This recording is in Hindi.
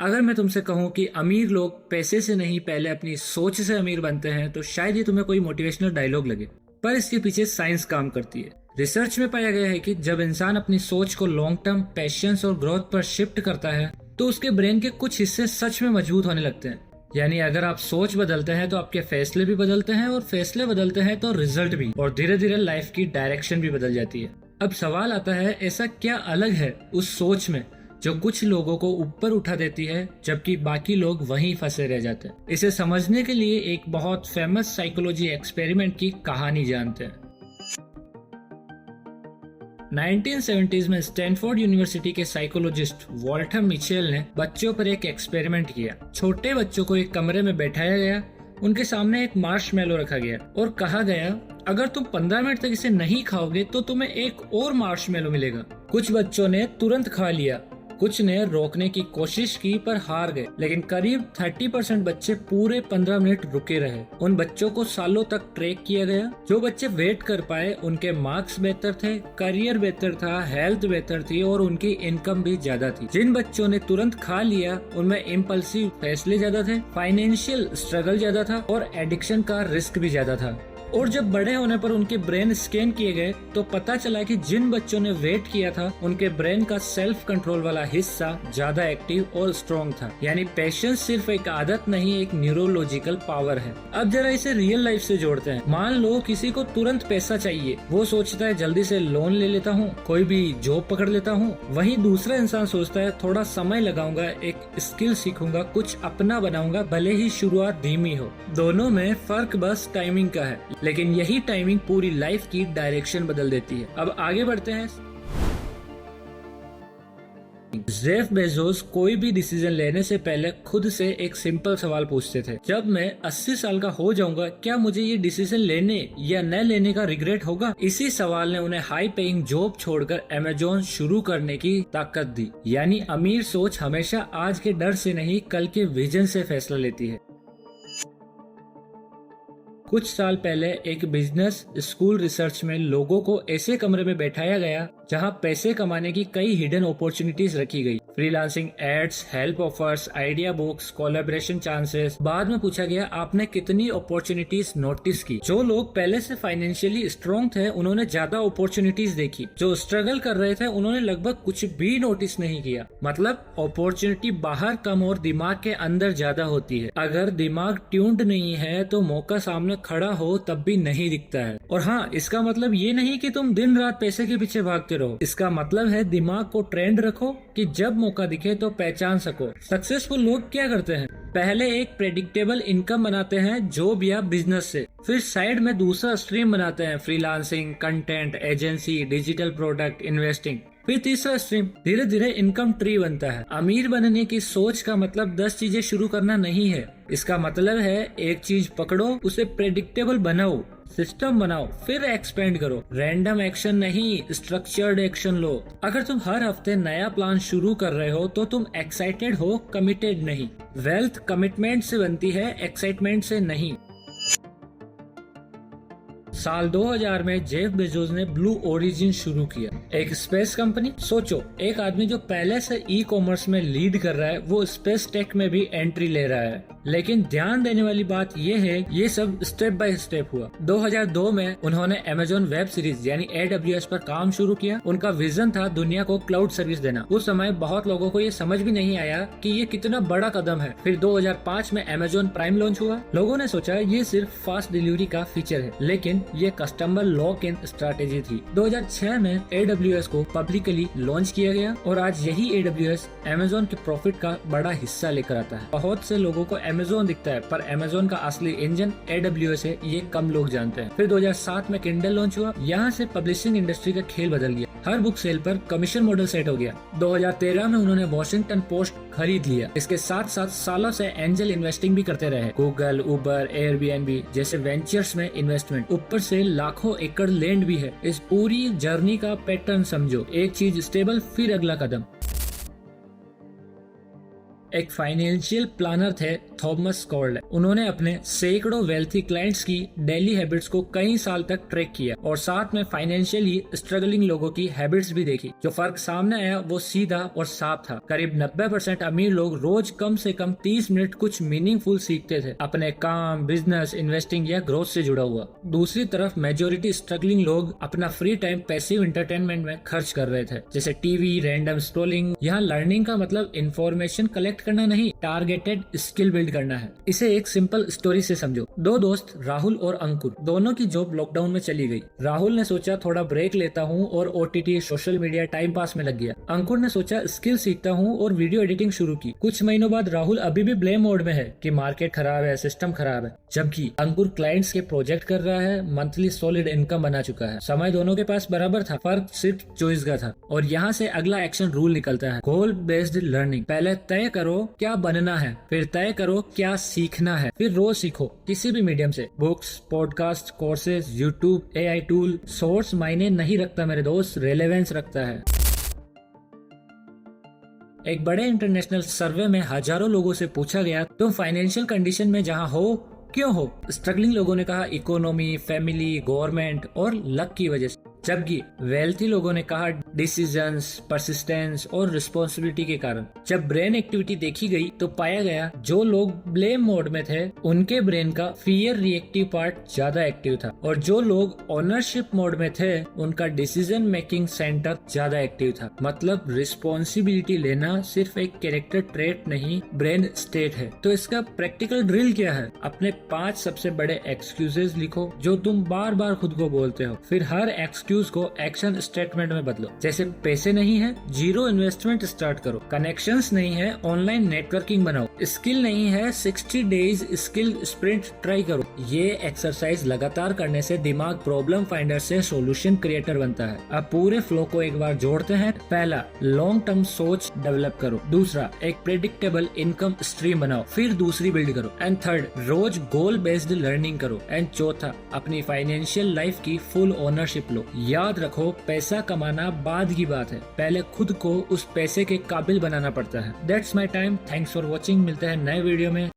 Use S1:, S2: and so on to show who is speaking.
S1: अगर मैं तुमसे कहूँ कि अमीर लोग पैसे से नहीं पहले अपनी सोच से अमीर बनते हैं तो शायद ये तुम्हें कोई मोटिवेशनल डायलॉग लगे, पर इसके पीछे साइंस काम करती है। रिसर्च में पाया गया है कि जब इंसान अपनी सोच को लॉन्ग टर्म पेशेंस और ग्रोथ पर शिफ्ट करता है तो उसके ब्रेन के कुछ हिस्से सच में मजबूत होने लगते हैं। यानी अगर आप सोच बदलते हैं तो आपके फैसले भी बदलते हैं, और फैसले बदलते हैं तो रिजल्ट भी, और धीरे धीरे लाइफ की डायरेक्शन भी बदल जाती है। अब सवाल आता है, ऐसा क्या अलग है उस सोच में जो कुछ लोगों को ऊपर उठा देती है जबकि बाकी लोग वहीं फंसे रह जाते हैं? इसे समझने के लिए एक बहुत फेमस साइकोलॉजी एक्सपेरिमेंट की कहानी जानते हैं। 1970s में स्टैनफोर्ड यूनिवर्सिटी के साइकोलॉजिस्ट वॉल्टर मिचेल ने बच्चों पर एक एक्सपेरिमेंट किया। छोटे बच्चों को एक कमरे में बैठाया गया, उनके सामने एक मार्शमैलो रखा गया और कहा गया, अगर तुम 15 मिनट तक इसे नहीं खाओगे तो तुम्हें एक और मार्शमैलो मिलेगा। कुछ बच्चों ने तुरंत खा लिया, कुछ ने रोकने की कोशिश की पर हार गए, लेकिन करीब 30% बच्चे पूरे 15 मिनट रुके रहे। उन बच्चों को सालों तक ट्रैक किया गया। जो बच्चे वेट कर पाए उनके मार्क्स बेहतर थे, करियर बेहतर था, हेल्थ बेहतर थी और उनकी इनकम भी ज्यादा थी। जिन बच्चों ने तुरंत खा लिया उनमें इम्पल्सिव फैसले ज्यादा थे, फाइनेंशियल स्ट्रगल ज्यादा था और एडिक्शन का रिस्क भी ज्यादा था। और जब बड़े होने पर उनके ब्रेन स्कैन किए गए तो पता चला कि जिन बच्चों ने वेट किया था उनके ब्रेन का सेल्फ कंट्रोल वाला हिस्सा ज्यादा एक्टिव और स्ट्रॉन्ग था। यानी पेशेंस सिर्फ एक आदत नहीं, एक न्यूरोलॉजिकल पावर है। अब जरा इसे रियल लाइफ से जोड़ते हैं। मान लो किसी को तुरंत पैसा चाहिए, वो सोचता है जल्दी से लोन ले लेता हूँ, कोई भी जॉब पकड़ लेता हूँ। वहीं दूसरा इंसान सोचता है थोड़ा समय लगाऊंगा, एक स्किल सीखूंगा, कुछ अपना बनाऊंगा, भले ही शुरुआत धीमी हो। दोनों में फर्क बस टाइमिंग का है, लेकिन यही टाइमिंग पूरी लाइफ की डायरेक्शन बदल देती है। अब आगे बढ़ते हैं। जेफ बेजोस कोई भी डिसीजन लेने से पहले खुद से एक सिंपल सवाल पूछते थे, जब मैं 80 साल का हो जाऊंगा क्या मुझे ये डिसीजन लेने या न लेने का रिग्रेट होगा? इसी सवाल ने उन्हें हाई पेइंग जॉब छोड़कर अमेज़न शुरू करने की ताकत दी। यानी अमीर सोच हमेशा आज के डर से नहीं, कल के विजन से फैसला लेती है। कुछ साल पहले एक बिजनेस स्कूल रिसर्च में लोगों को ऐसे कमरे में बैठाया गया जहां पैसे कमाने की कई हिडन अपॉर्चुनिटीज रखी गई। Freelancing, ads, help offers, idea books, collaboration chances. बाद में पूछा गया, आपने कितनी अपॉर्चुनिटीज नोटिस की? जो लोग पहले से फाइनेंशियली स्ट्रॉन्ग थे उन्होंने ज्यादा अपॉर्चुनिटीज देखी, जो स्ट्रगल कर रहे थे उन्होंने लगभग कुछ भी नोटिस नहीं किया। मतलब अपॉर्चुनिटी बाहर कम और दिमाग के अंदर ज्यादा होती है। अगर दिमाग ट्यून्ड नहीं है तो मौका सामने खड़ा हो तब भी नहीं दिखता है। और हाँ, इसका मतलब ये नहीं कि तुम दिन रात पैसे के पीछे भागते रहो। इसका मतलब है दिमाग को ट्रेंड रखो कि जब मौका दिखे तो पहचान सको। सक्सेसफुल लोग क्या करते हैं? पहले एक प्रेडिक्टेबल इनकम बनाते हैं जॉब या बिजनेस से, फिर साइड में दूसरा स्ट्रीम बनाते हैं, freelancing, content, agency, digital product, investing, फिर तीसरा स्ट्रीम। धीरे धीरे इनकम ट्री बनता है। अमीर बनने की सोच का मतलब 10 चीजें शुरू करना नहीं है। इसका मतलब है एक चीज पकड़ो, उसे प्रेडिक्टेबल बनाओ, सिस्टम बनाओ, फिर एक्सपेंड करो। रैंडम एक्शन नहीं, स्ट्रक्चर्ड एक्शन लो। अगर तुम हर हफ्ते नया प्लान शुरू कर रहे हो तो तुम एक्साइटेड हो, कमिटेड नहीं। वेल्थ कमिटमेंट से बनती है, एक्साइटमेंट से नहीं। साल 2000 में जेफ बेजोस ने ब्लू ओरिजिन शुरू किया, एक स्पेस कंपनी। सोचो, एक आदमी जो पहले से ई कॉमर्स में लीड कर रहा है वो स्पेस टेक में भी एंट्री ले रहा है। लेकिन ध्यान देने वाली बात ये है, ये सब स्टेप बाय स्टेप हुआ। 2002 में उन्होंने अमेज़न वेब सीरीज यानी AWS पर काम शुरू किया। उनका विजन था दुनिया को क्लाउड सर्विस देना। उस समय बहुत लोगों को ये समझ भी नहीं आया कि ये कितना बड़ा कदम है। फिर 2005 में अमेज़न प्राइम लॉन्च हुआ। लोगों ने सोचा ये सिर्फ फास्ट डिलीवरी का फीचर है, लेकिन ये कस्टमर लॉक इन स्ट्रैटेजी थी। 2006 में AWS को पब्लिकली लॉन्च किया गया और आज यही AWS अमेज़न के प्रॉफिट का बड़ा हिस्सा लेकर आता है। बहुत से लोगों को अमेज़न दिखता है पर अमेज़न का असली इंजन AWS है, ये कम लोग जानते हैं। फिर 2007 में किंडल लॉन्च हुआ। यहाँ से पब्लिशिंग इंडस्ट्री का खेल बदल गया। हर बुक सेल पर कमीशन मॉडल सेट हो गया। 2013 में उन्होंने वॉशिंगटन पोस्ट खरीद लिया। इसके साथ साथ सालों से एंजल इन्वेस्टिंग भी करते रहे। गूगल, उबर, एयरबीएनबी जैसे वेंचर्स में इन्वेस्टमेंट, ऊपर से लाखों एकड़ लैंड भी है। इस पूरी जर्नी का पैटर्न समझो, एक चीज स्टेबल, फिर अगला कदम। एक फाइनेंशियल प्लानर थे थॉमस कॉर्डले। उन्होंने अपने सैकड़ों वेल्थी क्लाइंट्स की डेली हैबिट्स को कई साल तक ट्रैक किया और साथ में फाइनेंशियली स्ट्रगलिंग लोगों की हैबिट्स भी देखी। जो फर्क सामने आया वो सीधा और साफ था। करीब 90% अमीर लोग रोज कम से कम 30 मिनट कुछ मीनिंगफुल सीखते थे, अपने काम, बिजनेस, इन्वेस्टिंग या ग्रोथ से जुड़ा हुआ। दूसरी तरफ मेजोरिटी स्ट्रगलिंग लोग अपना फ्री टाइम पैसिव एंटरटेनमेंट में खर्च कर रहे थे, जैसे टीवी, रैंडम स्क्रॉलिंग। यहाँ लर्निंग का मतलब इंफॉर्मेशन कलेक्ट करना नहीं, टारगेटेड स्किल बिल्ड करना है। इसे एक सिंपल स्टोरी से समझो। दो दोस्त राहुल और अंकुर, दोनों की जॉब लॉकडाउन में चली गई। राहुल ने सोचा थोड़ा ब्रेक लेता हूँ और OTT, social media, time pass में लग गया। अंकुर ने सोचा स्किल सीखता हूँ और वीडियो एडिटिंग शुरू की। कुछ महीनों बाद राहुल अभी भी ब्लेम मोड में है कि मार्केट खराब है, सिस्टम खराब है, जबकि अंकुर क्लाइंट्स के प्रोजेक्ट कर रहा है, मंथली सॉलिड इनकम बना चुका है। समय दोनों के पास बराबर था, फर्क सिर्फ चॉइस का था। और यहाँ से अगला एक्शन रूल निकलता है, गोल बेस्ड लर्निंग। पहले तय करो क्या बनना है, फिर तय करो क्या सीखना है, फिर रोज सीखो किसी भी मीडियम से। Books, podcast, courses, YouTube, AI tool. Source मायने नहीं रखता मेरे दोस्त, रेलेवेंस रखता है। एक बड़े इंटरनेशनल सर्वे में हजारों लोगों से पूछा गया, तुम फाइनेंशियल कंडीशन में जहां हो क्यों हो? स्ट्रगलिंग लोगों ने कहा इकोनॉमी, फैमिली, गवर्नमेंट और लक की वजह से, जबकि वेल्थी लोगों ने कहा डिसीजंस, परसिस्टेंस और रिस्पॉन्सिबिलिटी के कारण। जब ब्रेन एक्टिविटी देखी गई तो पाया गया जो लोग ब्लेम मोड में थे उनके ब्रेन का फियर रिएक्टिव पार्ट ज्यादा एक्टिव था, और जो लोग ओनरशिप मोड में थे उनका डिसीजन मेकिंग सेंटर ज्यादा एक्टिव था। मतलब रिस्पॉन्सिबिलिटी लेना सिर्फ एक कैरेक्टर ट्रेट नहीं, ब्रेन स्टेट है। तो इसका प्रैक्टिकल ड्रिल क्या है? अपने 5 सबसे बड़े एक्सक्यूजेस लिखो जो तुम बार बार खुद को बोलते हो, फिर हर एक्सक्यूज को एक्शन स्टेटमेंट में बदलो। जैसे पैसे नहीं है, जीरो इन्वेस्टमेंट स्टार्ट करो। कनेक्शंस नहीं है, ऑनलाइन नेटवर्किंग बनाओ। स्किल नहीं है, 60 डेज स्किल स्प्रिंट ट्राई करो। ये एक्सरसाइज लगातार करने से दिमाग प्रॉब्लम फाइंडर से सॉल्यूशन क्रिएटर बनता है। अब पूरे फ्लो को एक बार जोड़ते हैं। पहला, लॉन्ग टर्म सोच डेवलप करो। दूसरा, एक प्रेडिक्टेबल इनकम स्ट्रीम बनाओ। फिर दूसरी बिल्ड करो। एंड थर्ड, रोज गोल बेस्ड लर्निंग करो। एंड चौथा, अपनी फाइनेंशियल लाइफ की फुल ओनरशिप लो। याद रखो, पैसा कमाना बाद की बात है, पहले खुद को उस पैसे के काबिल बनाना पड़ता है। That's my time. Thanks for watching. मिलते हैं नए वीडियो में।